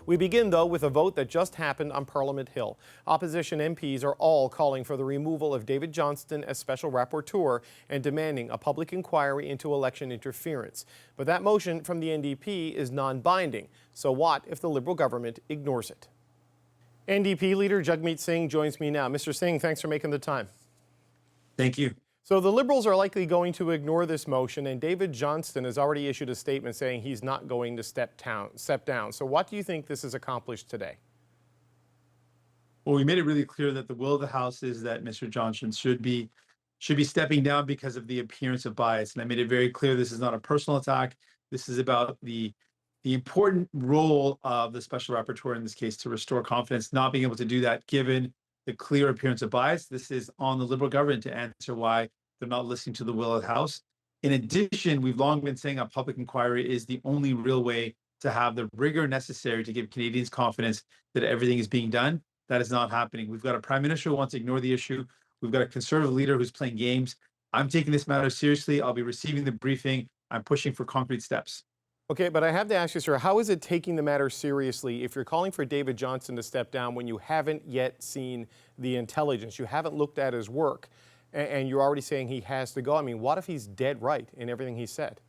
We begin, though, with a vote that just happened on Parliament Hill. Opposition MPs are all calling for the removal of David Johnston as special rapporteur and demanding a public inquiry into election interference. But that motion from the NDP is non-binding. So what if the Liberal government ignores it? NDP leader Jagmeet Singh joins me now. Mr. Singh, thanks for making the time. Thank you. So the Liberals are likely going to ignore this motion, and David Johnston has already issued a statement saying he's not going to step down. So what do you think this has accomplished today? Well, we made it really clear that the will of the House is that Mr. Johnston should be stepping down because of the appearance of bias. And I made it very clear this is not a personal attack. This is about the important role of the special rapporteur in this case to restore confidence, not being able to do that given the clear appearance of bias. This is on the Liberal government to answer why they're not listening to the will of the House. In addition, we've long been saying a public inquiry is the only real way to have the rigor necessary to give Canadians confidence that everything is being done. That is not happening. We've got a Prime Minister who wants to ignore the issue. We've got a Conservative leader who's playing games. I'm taking this matter seriously. I'll be receiving the briefing. I'm pushing for concrete steps. Okay, but I have to ask you, sir, how is it taking the matter seriously if you're calling for David Johnston to step down when you haven't yet seen the intelligence, you haven't looked at his work, and you're already saying he has to go? I mean, what if he's dead right in everything he said?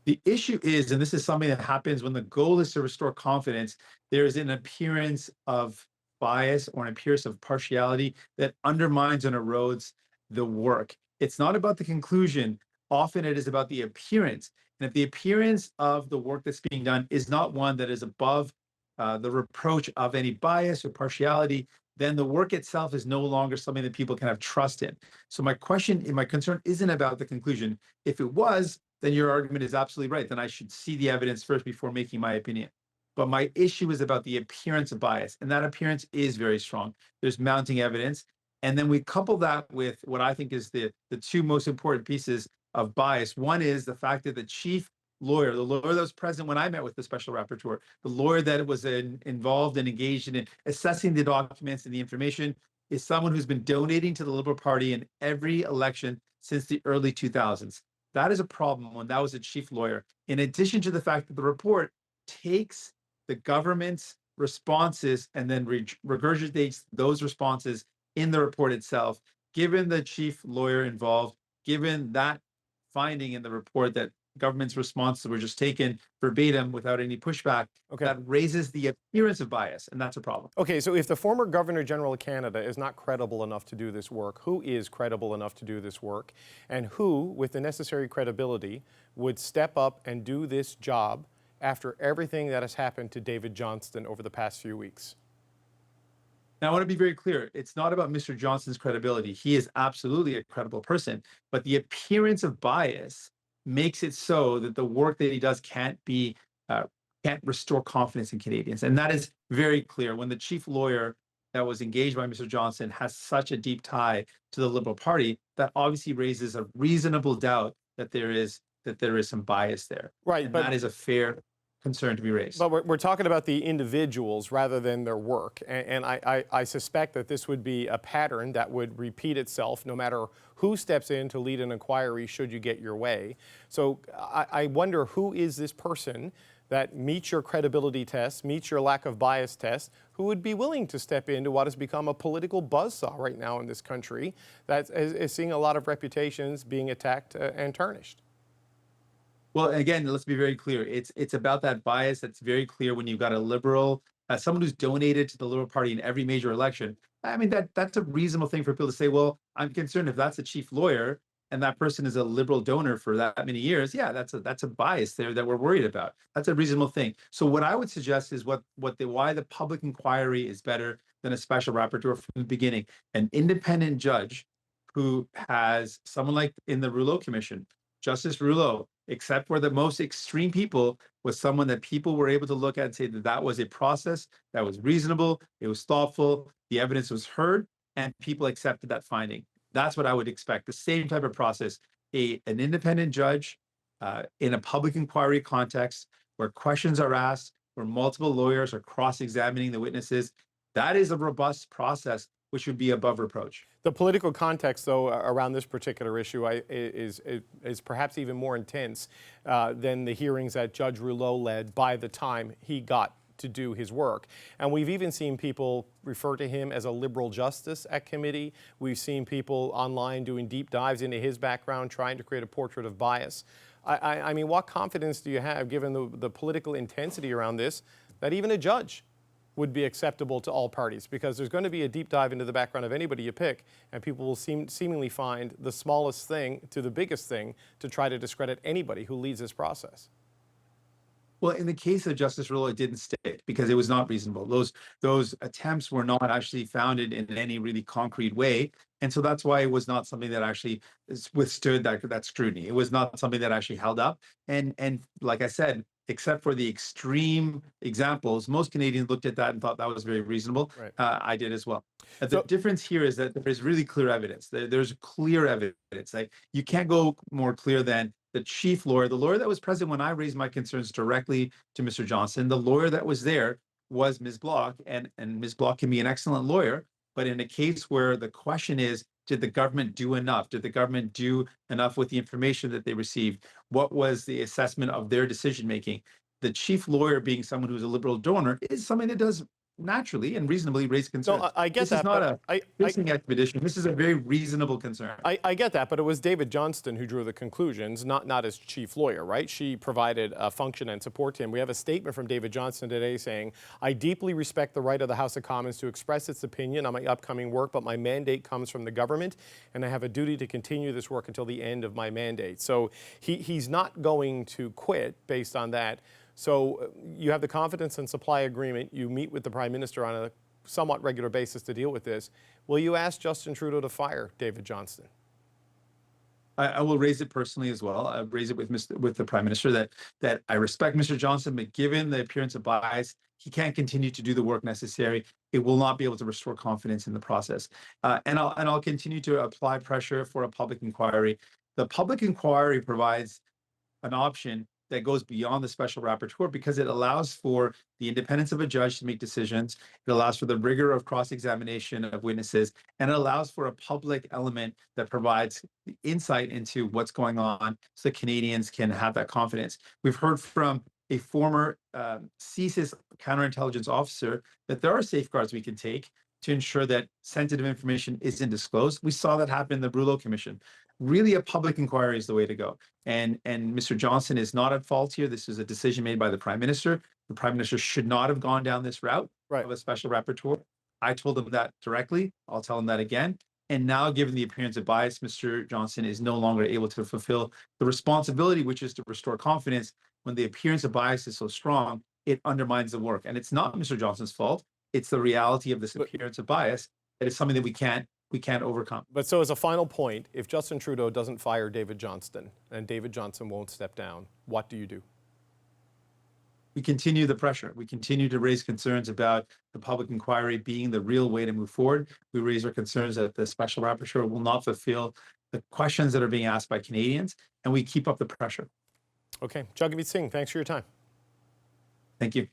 The issue is, and this is something that happens when the goal is to restore confidence, there is an appearance of bias or an appearance of partiality that undermines and erodes the work. It's not about the conclusion. Often it is about the appearance. And if the appearance of the work that's being done is not one that is above the reproach of any bias or partiality, then the work itself is no longer something that people can have trust in. So my question and my concern isn't about the conclusion. If it was, then your argument is absolutely right. Then I should see the evidence first before making my opinion. But my issue is about the appearance of bias, and that appearance is very strong. There's mounting evidence. And then we couple that with what I think is the two most important pieces of bias. One is the fact that the chief lawyer, the lawyer that was present when I met with the special rapporteur, the lawyer that was involved and engaged in assessing the documents and the information, is someone who's been donating to the Liberal Party in every election since the early 2000s. That is a problem when that was a chief lawyer. In addition to the fact that the report takes the government's responses and then regurgitates those responses in the report itself, given the chief lawyer involved, given that finding in the report that government's responses were just taken verbatim without any pushback, that raises the appearance of bias, and that's a problem. Okay, so if the former Governor General of Canada is not credible enough to do this work, who is credible enough to do this work, and who, with the necessary credibility, would step up and do this job after everything that has happened to David Johnston over the past few weeks? Now, I want to be very clear. It's not about Mr. Johnston's credibility. He is absolutely a credible person, but the appearance of bias makes it so that the work that he does can't restore confidence in Canadians. And that is very clear. When the chief lawyer that was engaged by Mr. Johnston has such a deep tie to the Liberal Party, that obviously raises a reasonable doubt that there is some bias there. Right, and but that is a fair concern to be raised. But we're talking about the individuals rather than their work. And I suspect that this would be a pattern that would repeat itself no matter who steps in to lead an inquiry should you get your way. So I wonder, who is this person that meets your credibility test, meets your lack of bias test, who would be willing to step into what has become a political buzzsaw right now in this country that is seeing a lot of reputations being attacked and tarnished? Well, again, let's be very clear. It's about that bias that's very clear when you've got a Liberal, someone who's donated to the Liberal Party in every major election. I mean, that's a reasonable thing for people to say, well, I'm concerned if that's a chief lawyer and that person is a Liberal donor for that many years. Yeah, that's a bias there that we're worried about. That's a reasonable thing. So what I would suggest is why the public inquiry is better than a special rapporteur from the beginning. An independent judge who has someone like in the Rouleau Commission, Justice Rouleau, except for the most extreme people, was someone that people were able to look at and say that that was a process that was reasonable, it was thoughtful, the evidence was heard, and people accepted that finding. That's what I would expect. The same type of process, an independent judge in a public inquiry context where questions are asked, where multiple lawyers are cross-examining the witnesses. That is a robust process which would be above reproach. The political context, though, around this particular issue is perhaps even more intense than the hearings that Judge Rouleau led by the time he got to do his work. And we've even seen people refer to him as a liberal justice at committee. We've seen people online doing deep dives into his background, trying to create a portrait of bias. I mean, what confidence do you have, given the political intensity around this, that even a judge would be acceptable to all parties? Because there's going to be a deep dive into the background of anybody you pick, and people will seemingly find the smallest thing to the biggest thing to try to discredit anybody who leads this process. Well, in the case of Justice Rouleau, it didn't stick because it was not reasonable. Those attempts were not actually founded in any really concrete way. And so that's why it was not something that actually withstood that scrutiny. It was not something that actually held up. And like I said, except for the extreme examples, most Canadians looked at that and thought that was very reasonable. Right. I did as well. The difference here is that there is really clear evidence. There's clear evidence. Like, you can't go more clear than the chief lawyer, the lawyer that was present when I raised my concerns directly to Mr. Johnston. The lawyer that was there was Ms. Block, and Ms. Block can be an excellent lawyer, but in a case where the question is, did the government do enough? Did the government do enough with the information that they received? What was the assessment of their decision making? The chief lawyer, being someone who's a liberal donor, is something that does naturally and reasonably raise concerns. No, I get this that. This is not a fishing expedition. This is a very reasonable concern. I get that, but it was David Johnston who drew the conclusions, not as chief lawyer, right? She provided function and support to him. We have a statement from David Johnston today saying, "I deeply respect the right of the House of Commons to express its opinion on my upcoming work, but my mandate comes from the government, and I have a duty to continue this work until the end of my mandate." So he's not going to quit based on that. So you have the confidence and supply agreement. You meet with the Prime Minister on a somewhat regular basis to deal with this. Will you ask Justin Trudeau to fire David Johnston? I will raise it personally as well. I'll raise it with the Prime Minister that I respect Mr. Johnston, but given the appearance of bias, he can't continue to do the work necessary. It will not be able to restore confidence in the process. And I'll continue to apply pressure for a public inquiry. The public inquiry provides an option that goes beyond the special rapporteur because it allows for the independence of a judge to make decisions. It allows for the rigor of cross-examination of witnesses, and it allows for a public element that provides insight into what's going on so Canadians can have that confidence. We've heard from a former CSIS counterintelligence officer that there are safeguards we can take to ensure that sensitive information isn't disclosed. We saw that happen in the Rouleau Commission. Really, a public inquiry is the way to go. And Mr. Johnston is not at fault here. This is a decision made by the Prime Minister. The Prime Minister should not have gone down this route of a special rapporteur. I told him that directly. I'll tell him that again. And now, given the appearance of bias, Mr. Johnston is no longer able to fulfill the responsibility, which is to restore confidence. When the appearance of bias is so strong, it undermines the work. And it's not Mr. Johnston's fault. It's the reality of this appearance of bias. It is something that we can't overcome. But so as a final point, if Justin Trudeau doesn't fire David Johnston and David Johnston won't step down, what do you do? We continue the pressure. We continue to raise concerns about the public inquiry being the real way to move forward. We raise our concerns that the special rapporteur will not fulfill the questions that are being asked by Canadians, and we keep up the pressure. Okay. Jagmeet Singh, thanks for your time. Thank you.